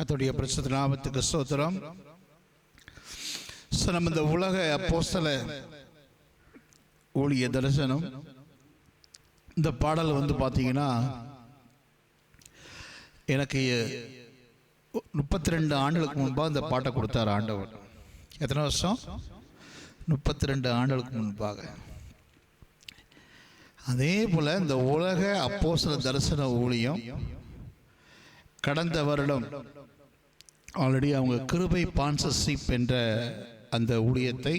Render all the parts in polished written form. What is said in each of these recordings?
கர்த்தருடைய பரிசுத்த நாமத்துக்கு ஸ்தோத்திரம். நம்ம இந்த உலக அப்போஸ்தல ஊழிய தரிசனம் இந்த பாடல் பார்த்தீங்கன்னா எனக்கு 32 ஆண்டுகளுக்கு முன்பாக இந்த பாட்டை கொடுத்தார் ஆண்டவர். எத்தனை வருஷம்? 32 ஆண்டுகளுக்கு முன்பாக. அதே போல் இந்த உலக அப்போஸ்தல தரிசன ஊழியம் கடந்த வருடம் ஆல்ரெடி அவங்க கிருபை ஸ்பான்சர்ஷிப் என்ற அந்த ஊழியத்தை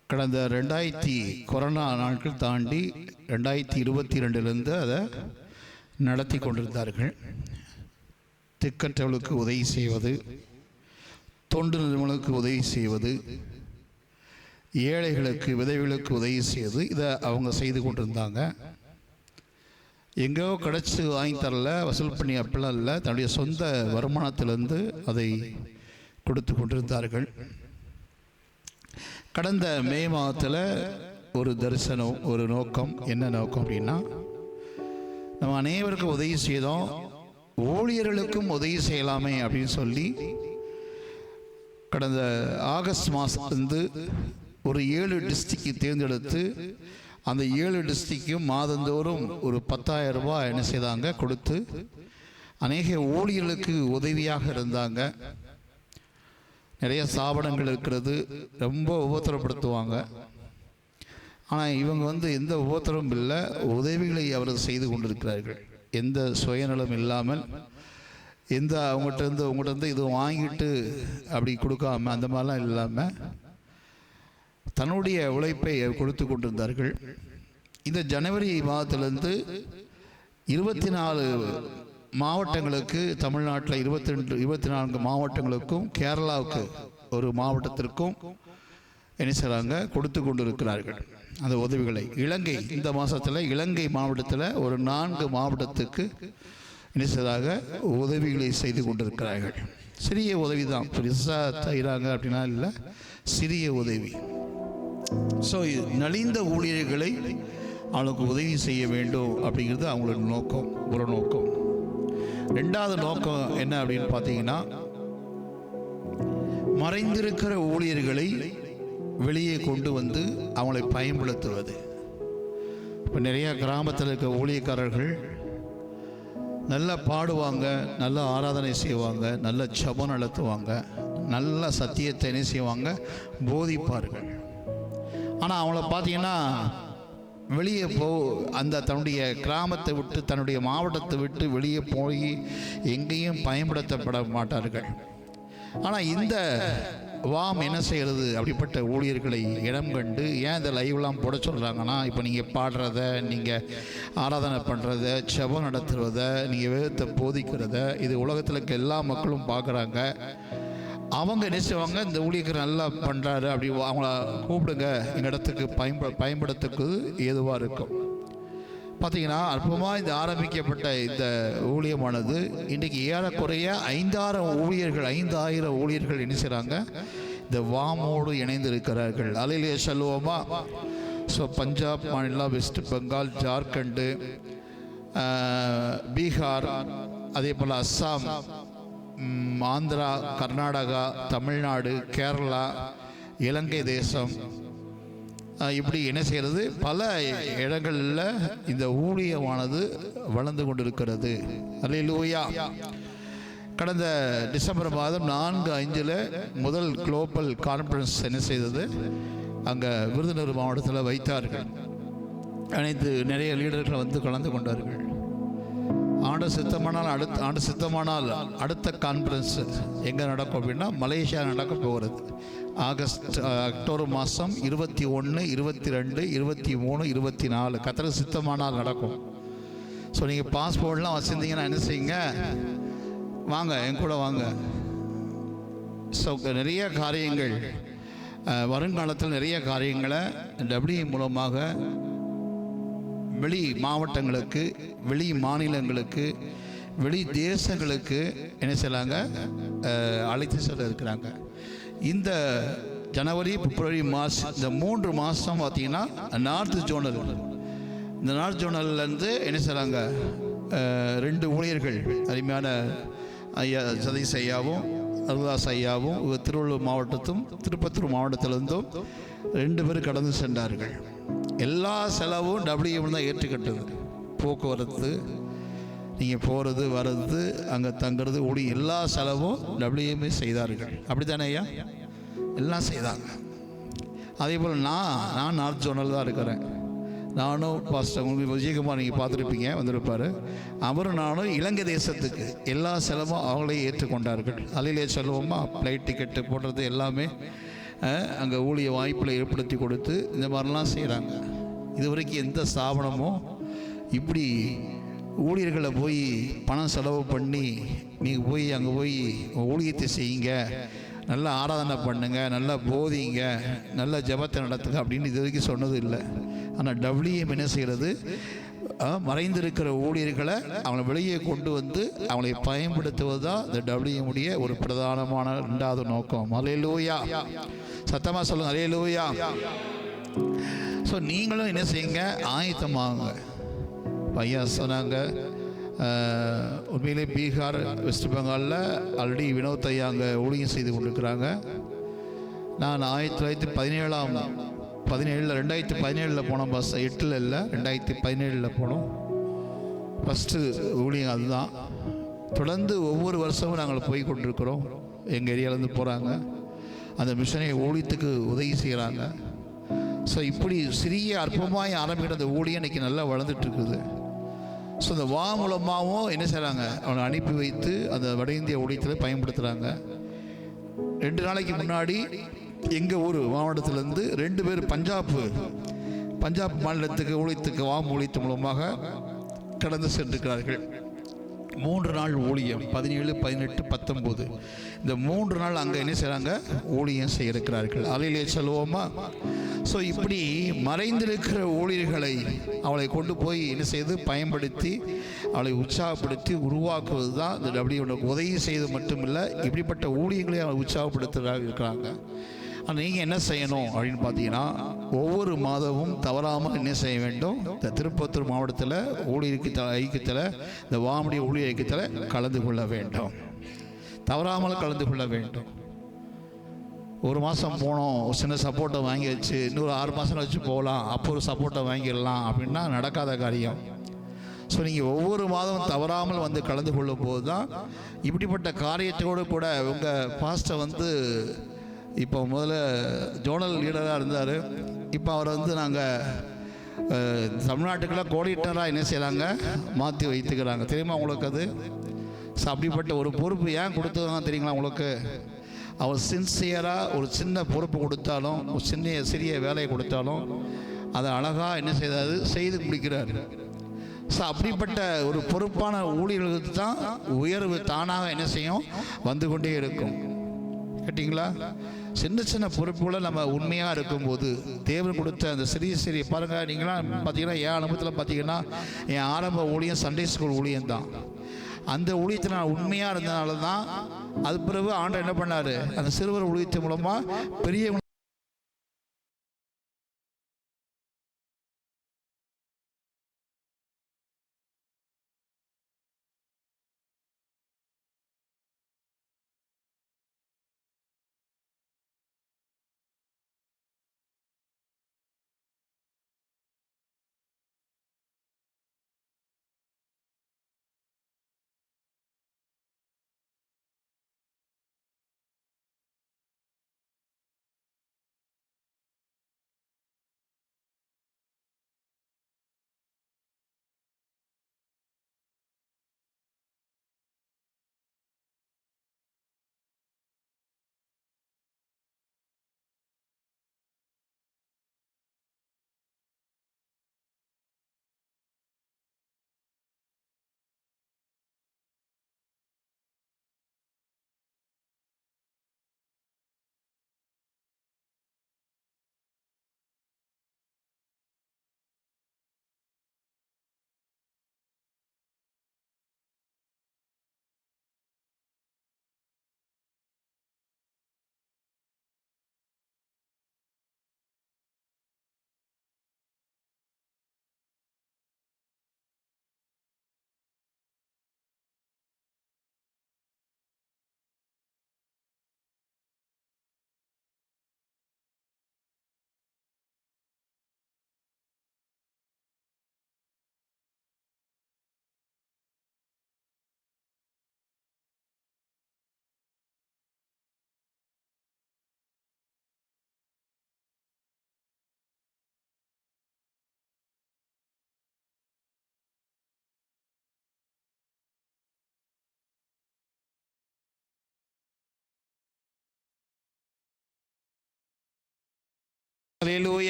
கடந்த 2000 கொரோனா நாட்கள் தாண்டி 2022 அதை நடத்தி கொண்டிருந்தார்கள். திக்கற்றவர்களுக்கு உதவி செய்வது, தொண்டு நிறுவனங்களுக்கு உதவி செய்வது, ஏழைகளுக்கு விதவைகளுக்கு உதவி செய்வது, இதை அவங்க செய்து கொண்டிருந்தாங்க. எங்கேயோ கிடச்சி வாங்கி தரல, வசூல் பண்ணி அப்படிலாம் இல்லை, தன்னுடைய சொந்த வருமானத்திலிருந்து அதை கொடுத்து கொண்டிருந்தார்கள். கடந்த மே மாதத்தில் ஒரு தரிசனம், ஒரு நோக்கம். என்ன நோக்கம் அப்படின்னா, நம்ம அனைவருக்கும் உதவி செய்தோம், ஊழியர்களுக்கும் உதவி செய்யலாமே அப்படின்னு சொல்லி கடந்த ஆகஸ்ட் மாதத்துலேருந்து ஒரு 7 டிஸ்ட்ரிக்டை தேர்ந்தெடுத்து அந்த 7 டிஸ்ட்ரிக்டும் மாதந்தோறும் ஒரு 10,000 ரூபாய் என்ன செய்தாங்க கொடுத்து அநேக ஊழியர்களுக்கு உதவியாக இருந்தாங்க. நிறைய ஸ்தாபனங்கள் இருக்கிறது, ரொம்ப உபத்திரப்படுத்துவாங்க. ஆனால் இவங்க எந்த உபத்திரமும் இல்லை, உதவிகளை அவர்கள் செய்து கொண்டிருக்கிறார்கள். எந்த சுயநலம் இல்லாமல், எந்த உங்கள்கிட்ட இது வாங்கிட்டு அப்படி கொடுக்காம அந்த மாதிரிலாம் இல்லாமல் தன்னுடைய உழைப்பை கொடுத்து கொண்டிருந்தார்கள். இந்த ஜனவரி மாதத்திலிருந்து 24 மாவட்டங்களுக்கு, தமிழ்நாட்டில் 24 மாவட்டங்களுக்கும், கேரளாவுக்கு ஒரு மாவட்டத்திற்கும் என்ன செய்கிறாங்க கொடுத்து கொண்டு இருக்கிறார்கள் அந்த உதவிகளை. இலங்கை இந்த மாதத்தில் இலங்கை மாவட்டத்தில் ஒரு 4 மாவட்டத்துக்கு என்ன செய்கிறாங்க உதவிகளை செய்து கொண்டிருக்கிறார்கள். சிறிய உதவி தான், பெருசாக செய்கிறாங்க அப்படின்னா இல்லை, சிறிய உதவி. ஸோ நலிந்த ஊழியர்களை அவளுக்கு உதவி செய்ய வேண்டும் அப்படிங்கிறது அவங்களோட நோக்கம், ஒரு நோக்கம். 2வது நோக்கம் என்ன அப்படின்னு பார்த்தீங்கன்னா, மறைந்திருக்கிற ஊழியர்களை வெளியே கொண்டு வந்து அவங்களை பயன்படுத்துவது. இப்போ நிறைய கிராமத்தில் இருக்க ஊழியக்காரர்கள் நல்லா பாடுவாங்க, நல்ல ஆராதனை செய்வாங்க, நல்ல ஜெபம் நடத்துவாங்க, நல்ல சத்தியத்தை என்ன செய்வாங்க போதிப்பார்கள். ஆனால் அவங்கள பார்த்தீங்கன்னா வெளியே அந்த தன்னுடைய கிராமத்தை விட்டு, தன்னுடைய மாவட்டத்தை விட்டு வெளியே போய் எங்கேயும் பயன்படுத்தப்பட மாட்டார்கள். ஆனால் இந்த வாம் என்ன செய்கிறது, அப்படிப்பட்ட ஊழியர்களை இடம் கண்டு ஏன் இந்த லைவ்லாம் போட சொல்கிறாங்கன்னா, இப்போ நீங்கள் பாடுறத, நீங்கள் ஆராதனை பண்ணுறத, ஜெபம் நடத்துகிறத, நீங்கள் வேதத்தை போதிக்கிறத இது உலகத்தில் இருக்க எல்லா மக்களும் பார்க்குறாங்க. அவங்க என்ன செய்வாங்க, இந்த ஊழியர்கள் நல்லா பண்ணுறாரு அப்படி அவங்கள கூப்பிடுங்க, எங்கள் இடத்துக்கு பயன்படுத்துக்கு ஏதுவாக இருக்கும். பார்த்தீங்கன்னா அற்பமாக இந்த ஆரம்பிக்கப்பட்ட இந்த ஊழியமானது இன்றைக்கி ஏறக்குறைய 5,000 ஊழியர்கள் என்ன செய்கிறாங்க இந்த வாமோடு இணைந்து இருக்கிறார்கள். அலையிலே சொல்லுவோமா? ஸோ பஞ்சாப் மாநிலம், வெஸ்ட் பெங்கால், ஜார்க்கண்டு, பீகார், அதே போல் அஸ்ஸாம், ஆந்திரா, கர்நாடகா, தமிழ்நாடு, கேரளா, இலங்கை தேசம், இப்படி என்ன செய்கிறது பல இடங்களில் இந்த ஊழியமானது வளர்ந்து கொண்டிருக்கிறது. அல்லேலூயா. கடந்த டிசம்பர் மாதம் 4-5 முதல் குளோபல் கான்ஃபரன்ஸ் என்ன செய்தது அங்கே விருதுநகர் மாவட்டத்தில் வைத்தார்கள். அனைத்து நிறைய லீடர்கள் கலந்து கொண்டார்கள். ஆண்டு சித்தமானால் அடுத்த கான்ஃபரன்ஸ் எங்கே நடக்கும் அப்படின்னா மலேசியா நடக்க போகிறது. அக்டோபர் மாதம் 21, 22, 23, 24 கத்தர் சித்தமானால் நடக்கும். ஸோ நீங்கள் பாஸ்போர்ட்லாம் வச்சுருந்தீங்கன்னா என்ன செய்யுங்க, வாங்க, என் கூட வாங்க. ஸோ நிறைய காரியங்கள் வருங்காலத்தில் நிறைய காரியங்களை டபிள்யூ மூலமாக வெளி மாவட்டங்களுக்கு, வெளி மாநிலங்களுக்கு, வெளி தேசங்களுக்கு என்ன செய்யலாங்க அழைத்து செல்ல இருக்கிறாங்க. இந்த ஜனவரி, பிப்ரவரி, மார்ச் இந்த 3 மாதம் பார்த்தீங்கன்னா நார்த் ஜோனல், இந்த நார்த் ஜோனல்லேருந்து என்ன செய்கிறாங்க 2 ஊழியர்கள், அருமையான ஐயா சதீஷ் ஐயாவும் அருள்தாஸ் ஐயாவும் திருவள்ளூர் மாவட்டத்தும் திருப்பத்தூர் மாவட்டத்திலிருந்தும் 2 பேர் கடந்து சென்றார்கள். எல்லா செலவும் டபிள்யூஎம் தான் ஏற்றுக்கட்டுது. போக்குவரத்து, நீங்கள் போகிறது வர்றது, அங்கே தங்குறது, எல்லா செலவும் டபிள்யூஎம்ஏ செய்தார்கள். அப்படி தானே ஐயா? எல்லாம் செய்தாங்க. அதே போல் நான் நார்த் ஜோனில் தான் இருக்கிறேன். நானும் பாஸ்டர் உங்களுக்கு விஜயகுமார் நீங்கள் பார்த்துருப்பீங்க, வந்திருப்பார். அவரும் நானும் இலங்கை தேசத்துக்கு எல்லா செலவும் அவங்களே ஏற்றுக்கொண்டார்கள். அதிலே செல்வமா ஃப்ளைட் டிக்கெட்டு போடுறது எல்லாமே அங்கே ஊழிய வாய்ப்பில் ஏற்படுத்தி கொடுத்து இந்த மாதிரிலாம் செய்கிறாங்க. இது வரைக்கும் எந்த ஸ்தாபனமும் இப்படி ஊழியர்களை போய் பணம் செலவு பண்ணி நீங்கள் போய் அங்கே போய் ஊழியத்தை செய்யுங்க, நல்லா ஆராதனை பண்ணுங்க, நல்லா போதிங்க, நல்ல ஜெபத்தை நடத்துங்க அப்படின்னு இது வரைக்கும் சொன்னது இல்லை. ஆனால் டபிள்யூஎம் என்ன செய்கிறது? மறைந்திருக்கிற ஊழியர்களை அவங்களை வெளியே கொண்டு வந்து அவங்களை பயன்படுத்துவது தான் இந்த டபிள்யூஎம்முடைய ஒரு பிரதானமான 2வது நோக்கம். அல்லேலூயா, சத்தமாக சொல்லுங்கள் அல்லேலூயா. ஸோ நீங்களும் என்ன செய்யுங்க? ஆயத்தமாகுங்க. ஐயா சொன்னாங்க, உண்மையிலே பீகார், வெஸ்ட் பெங்காலில் ஆல்ரெடி வினோத் ஐயா அங்கே ஊழியம் செய்து கொண்டிருக்கிறாங்க. நான் 2017 போனோம். பஸ் 8 இல்லை, 2017 போனோம். ஃபஸ்ட்டு ஊழியம் அதுதான். தொடர்ந்து ஒவ்வொரு வருஷமும் நாங்கள் போய் கொண்டிருக்கிறோம். எங்கள் ஏரியாவிலேருந்து போகிறாங்க, அந்த மிஷனை ஊழியத்துக்கு உதவி செய்கிறாங்க. ஸோ இப்படி சிறிய அற்பமாய் ஆரம்பிக்கிற அந்த ஊழியம் இன்றைக்கி நல்லா வளர்ந்துட்டுருக்குது. ஸோ அந்த மூலமாகவும் என்ன செய்கிறாங்க? அவனை அனுப்பி வைத்து அந்த வட இந்திய ஊழியத்தில் பயன்படுத்துகிறாங்க. 2 நாளைக்கு முன்னாடி எங்கள் ஊர் மாவட்டத்திலேருந்து 2 பேர் பஞ்சாப் மாநிலத்துக்கு ஊழியத்துக்கு ஊழியத்து மூலமாக கடந்து சென்றிருக்கிறார்கள். 3 நாள் ஊழியம், 17, 18, 19. இந்த 3 நாள் அங்கே என்ன செய்கிறாங்க? ஊழியம் செய்ய இருக்கிறார்கள். அலையிலே செல்வோமா? ஸோ இப்படி மறைந்திருக்கிற ஊழியர்களை அவளை கொண்டு போய் என்ன செய்து பயன்படுத்தி அவளை உற்சாகப்படுத்தி உருவாக்குவது தான் இந்த டபிள்யூஎம் உதவி செய்து மட்டுமில்லை, இப்படிப்பட்ட ஊழியர்களை அவளை உற்சாகப்படுத்துகிறாங்க இருக்கிறாங்க. ஆனால் நீங்கள் என்ன செய்யணும் அப்படின்னு பார்த்தீங்கன்னா, ஒவ்வொரு மாதமும் தவறாமல் என்ன செய்ய வேண்டும்? இந்த திருப்பத்தூர் மாவட்டத்தில் ஊழியருக்கு ஐக்கியத்தில், இந்த வாமுடைய ஊழியர் ஐக்கியத்தில் கலந்து கொள்ள வேண்டும். தவறாமல் கலந்து கொள்ள வேண்டும். 1 மாதம் போனோம், ஒரு சின்ன சப்போர்ட்டை வாங்கி வச்சு இன்னொரு 6 மாதம் வச்சு போகலாம், அப்போ ஒரு சப்போர்ட்டை வாங்கிடலாம் அப்படின்னா நடக்காத காரியம். ஸோ நீங்கள் ஒவ்வொரு மாதமும் தவறாமல் வந்து கலந்து கொள்ளும் போது தான் இப்படிப்பட்ட காரியத்தோடு கூட உங்கள் பாஸ்டர் இப்போ முதல்ல ஜோனல் லீடராக இருந்தார். இப்போ அவரை நாங்கள் தமிழ்நாட்டுக்கெல்லாம் கோஆர்டினேட்டராக என்ன செய்கிறாங்க? மாற்றி வைத்துக்கிறாங்க. தெரியுமா உங்களுக்கு அது? ஸோ அப்படிப்பட்ட ஒரு பொறுப்பு ஏன் கொடுத்ததுங்க தெரியுங்களா உங்களுக்கு? அவர் சின்சியராக ஒரு சின்ன பொறுப்பு கொடுத்தாலும், ஒரு சிறிய வேலையை கொடுத்தாலும் அதை அழகாக என்ன செய்து முடிக்கிறார். ஸோ அப்படிப்பட்ட ஒரு பொறுப்பான ஊழியர்களுக்கு தான் உயர்வு தானாக என்ன செய்யும்? வந்து கொண்டே இருக்கும். கேட்டிங்களா? சின்ன பொறுப்புகளை நம்ம உண்மையாக இருக்கும்போது தேவன் கொடுத்த அந்த சிறிய பாருங்கள். நீங்களாம் பார்த்தீங்கன்னா, என் அனுபவத்தில் பார்த்தீங்கன்னா, என் ஆரம்ப ஊழியம் சண்டே ஸ்கூல் ஊழியம் தான். அந்த ஊழியத்தில் நான் உண்மையாக இருந்தனால தான் அது பிறகு ஆண்டவர் என்ன பண்ணார்? அந்த சிறுவர் ஊழியத்தின் மூலமாக பெரிய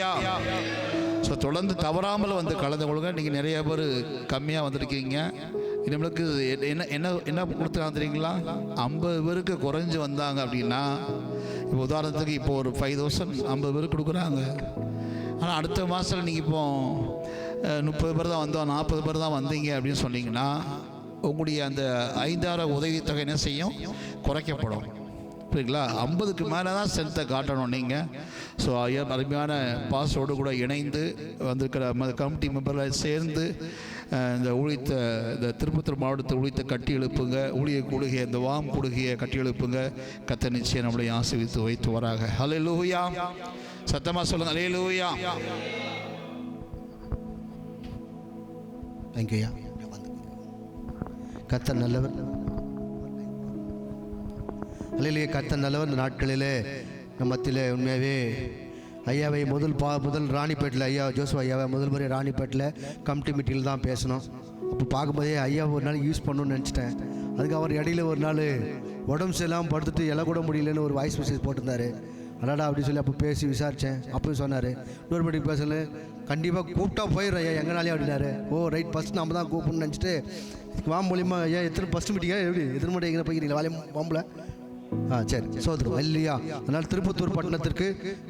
அல்லேலூயா. ஸோ தொடர்ந்து தவறாமல் வந்து கலந்து கொள்ளுங்க. நீங்கள் நிறைய பேர் கம்மியாக வந்திருக்கீங்க. நம்மளுக்கு என்ன என்ன என்ன கொடுத்துருக்காங்க தெரியுங்களா? 50 பேருக்கு குறைஞ்சி வந்தாங்க அப்படின்னா, இப்போ உதாரணத்துக்கு இப்போ ஒரு 5000 50 பேருக்கு கொடுக்குறாங்க. ஆனால் அடுத்த மாதத்தில் நீங்கள் இப்போ 30 பேர் தான் வந்தோம், 40 பேர் தான் வந்தீங்க அப்படின்னு சொன்னீங்கன்னா, உங்களுடைய அந்த 5000 உதவித்தொகை என்ன செய்யும்? குறைக்கப்படும். புரியுங்களா? 50க்கு மேலே தான் ஸ்ட்ரென்த்தை காட்டணும் நீங்கள். ஸோ ஐயா அருமையான பாஸோடு கூட இணைந்து வந்திருக்கிற கமிட்டி மெம்பர்களை சேர்ந்து இந்த ஊழியத்தை, இந்த திருப்பத்தூர் மாவட்டத்தை ஊழியத்தை கட்டி எழுப்புங்க. ஊழிய கூடுகையை, இந்த வாம் கூடுகையை கட்டி எழுப்புங்க. கர்த்தர் நிச்சயம் நம்மளை ஆசீர்வதித்து வைத்து வராங்க. அல்லேலூயா. சத்தமாக சொல்லுங்கள், அல்லேலூயா. தேங்க்யூயா. கர்த்தர் நல்லவர். அல்லேலூயா. கர்த்தர் நல்லவர். இந்த நாட்களிலே நம்ம மத்தியில் உண்மையாகவே ஐயாவை முதல் ராணிப்பேட்டில் ஐயா ஜோசுவா ஐயாவை முதல் முறை ராணிப்பேட்டில் கமிட்டி மீட்டிங்கில் தான் பேசணும். அப்போ பார்க்கும்போதே ஐயா ஒரு நாள் யூஸ் பண்ணணும்னு நினச்சிட்டேன். அதுக்கு அவர் இடையில ஒரு நாள் உடம்பு சரியில்லாமல் படுத்துட்டு எல்லாம் கூட முடியலன்னு ஒரு வாய்ஸ் மெசேஜ் போட்டிருந்தாரு. அடாடா அப்படின்னு சொல்லி அப்போ பேசி விசாரித்தேன். அப்போ சொன்னார், இன்னொரு படி பேசல, கண்டிப்பாக கூப்பிட்டா போயிடுறேன் ஐயா எங்கனாலே அப்படின்னாரு. ஓ ரைட், ஃபஸ்ட் நம்ம தான் கூப்பிடணும்னு நினச்சிட்டு வா மூலியமா ஐயா எத்தனை ஃபஸ்ட்டு மீட்டிங்கா எப்படி எத்தனை மணி எங்கே போய்க்கிறீங்களா வாலியம் வாம்பல சரி சோதரம் இல்லையா. அதனால் திருப்பத்தூர் பட்டணத்திற்கு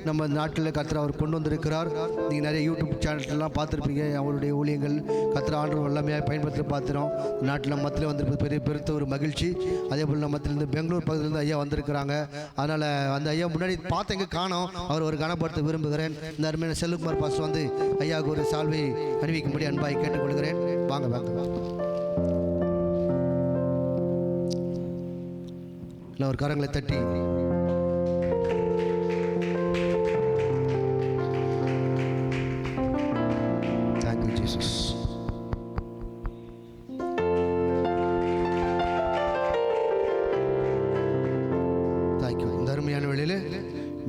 நம்ம நாட்டில் கர்த்தர் அவர் கொண்டு வந்திருக்கிறார். நீங்கள் நிறைய யூடியூப் சேனல்லாம் பார்த்துருப்பீங்க. அவருடைய ஊழியங்கள் கர்த்தர் ஆண்டவர் எல்லாமே பயன்படுத்தி பார்த்துறோம். நாட்டில் மத்தியில் வந்திருப்பது பெருத்த ஒரு மகிழ்ச்சி. அதே போல் நம்ம மத்தியிலேருந்து பெங்களூர் பகுதியிலேருந்து ஐயா வந்திருக்கிறாங்க. அதனால் அந்த ஐயா முன்னாடி பார்த்து எங்கே காணோம், அவர் ஒரு கனப்படுத்த விரும்புகிறேன். இந்த அருமையான செல்வகுமார் பாஸ்டர் வந்து ஐயாவுக்கு ஒரு சால்வை அறிவிக்கும்படி அன்பாய் கேட்டுக்கொள்கிறேன். வாங்க வாங்க ஒரு கரங்களை தட்டி தேங்க் யூ ஜீசஸ். தேங்க்யூ. இந்த அருமையான வேளையில்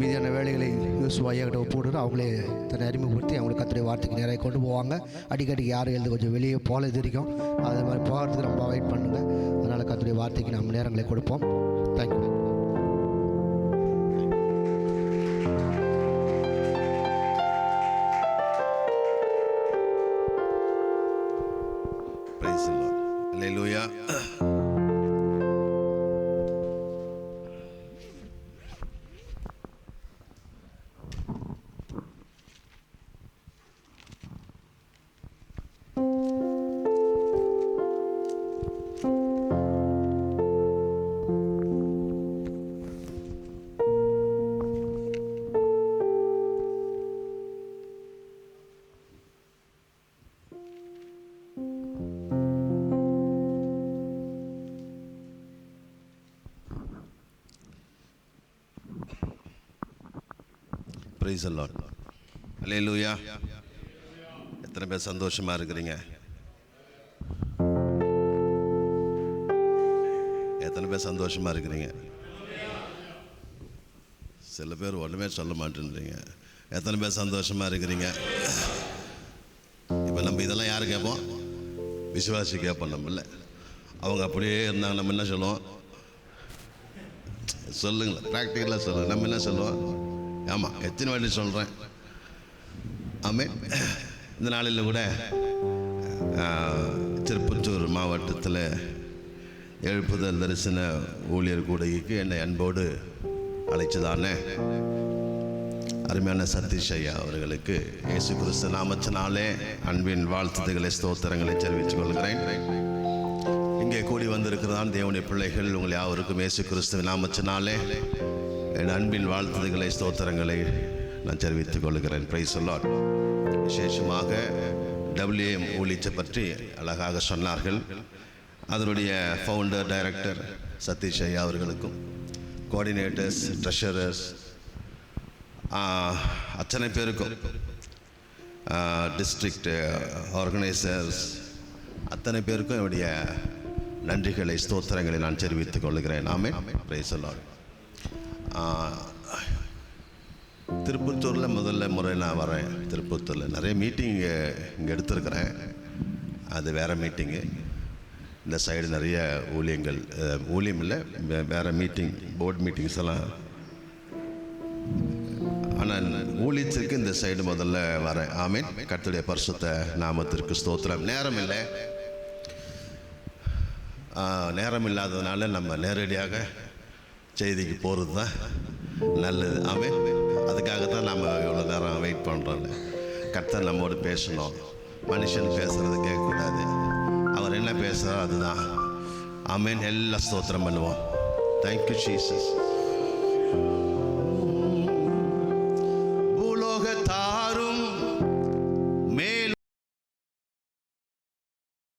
மீதியான வேலைகளை யோசுவாயிட்ட ஒப்புடுற அவங்களே தன்னை அறிமுகப்படுத்தி அவங்களை கர்த்தருடைய வார்த்தைக்கு நேராக கொண்டு போவாங்க. அடிக்கடி யாரும் எழுந்து கொஞ்சம் வெளியே போல தெரியும், அதே மாதிரி போகிறதுக்கு நம்ம அவாய்ட் பண்ணுங்க. அதனால் கர்த்தருடைய வார்த்தைக்கு நம்ம நேரங்களை கொடுப்போம். Thank you. Praise the Lord. Hallelujah. Praise the Lord. Hallelujah. எத்தனை பேர் சந்தோஷமா இருக்கிறீங்க? எத்தனை பேர் சந்தோஷமா இருக்கிறீங்க? சில பேர் ஒன்றுமே சொல்ல மாட்டேன்றீங்க. எத்தனை பேர் சந்தோஷமா இருக்கிறீங்க? இப்போ நம்ம இதெல்லாம் யாரு கேட்போம்? விசுவாசி கேட்போம். நம்ம இல்லை, அவங்க அப்படியே இருந்தாங்க. நம்ம என்ன சொல்லுவோம்? சொல்லுங்களேன், ப்ராக்டிக்கலாக சொல்லுங்கள். நம்ம என்ன சொல்லுவோம்? ஆமாம், எத்தனை வாட்டி சொல்கிறேன். ஆமென். இந்த நாளில் கூட திருப்பத்தூர் மாவட்டத்தில் எழுப்புதல் தரிசன ஊழியர் கூடைக்கு என்னை அன்போடு அழைச்சதானே அருமையான சதீஷ் ஐயா அவர்களுக்கு இயேசு கிறிஸ்து நாமத்தினாலே அன்பின் வாழ்த்துதல்களை ஸ்தோத்திரங்களை தெரிவித்துக் கொள்கிறேன். இங்கே கூடி வந்திருக்கிறதான் தேவனுடைய பிள்ளைகள், உங்கள் யாவருக்கும் இயேசு கிறிஸ்துவின் நாமத்தினாலே என் அன்பின் வாழ்த்துதல்களை ஸ்தோத்திரங்களை நான் தெரிவித்துக் கொள்கிறேன். Price the Lord. விசேஷமாக WM ஊழியத்தை பற்றி அழகாக சொன்னார்கள். அதனுடைய ஃபவுண்டர் டைரக்டர் சதீஷ் ஐயா அவர்களுக்கும், கோஆர்டினேட்டர்ஸ், ட்ரெஷரர்ஸ், அத்தனை பேருக்கும், டிஸ்ட்ரிக்ட் ஆர்கனைசர்ஸ் அத்தனை பேருக்கும் என்னுடைய நன்றிகளை ஸ்தோத்திரங்களை நான் தெரிவித்துக் கொள்கிறேன். ஆமென். Praise the Lord. திருப்பத்தூரில் முதல்ல முறை நான் வரேன். திருப்பத்தூரில் நிறைய மீட்டிங் இங்கே எடுத்திருக்கிறேன். அது வேறு மீட்டிங்கு. இந்த சைடு நிறைய ஊழியங்கள், ஊழியம் இல்லை, வேறு மீட்டிங், போர்டு மீட்டிங்ஸ் எல்லாம். ஆனால் ஊழியத்திற்கு இந்த சைடு முதல்ல வரேன். ஆமீன். கர்த்தருடைய பரிசுத்த நாமத்திற்கு ஸ்தோத்திரம். நேரம் இல்லாததுனால நம்ம நேரடியாக செய்திக்கு போகிறது தான் நல்லது. ஆமீன். அதுக்காகத்தான் நம்ம இவ்வளோ நேரம் வெயிட் பண்ணுறோம். கர்த்தர் நம்மோடு பேசணும். மனுஷன் பேசுகிறது கேட்கக்கூடாது. அவர் என்ன பேசுகிறாரோ அதுதான். ஆமீன். எல்லாம் ஸ்தோத்திரம் பண்ணுவோம். Thank you Jesus.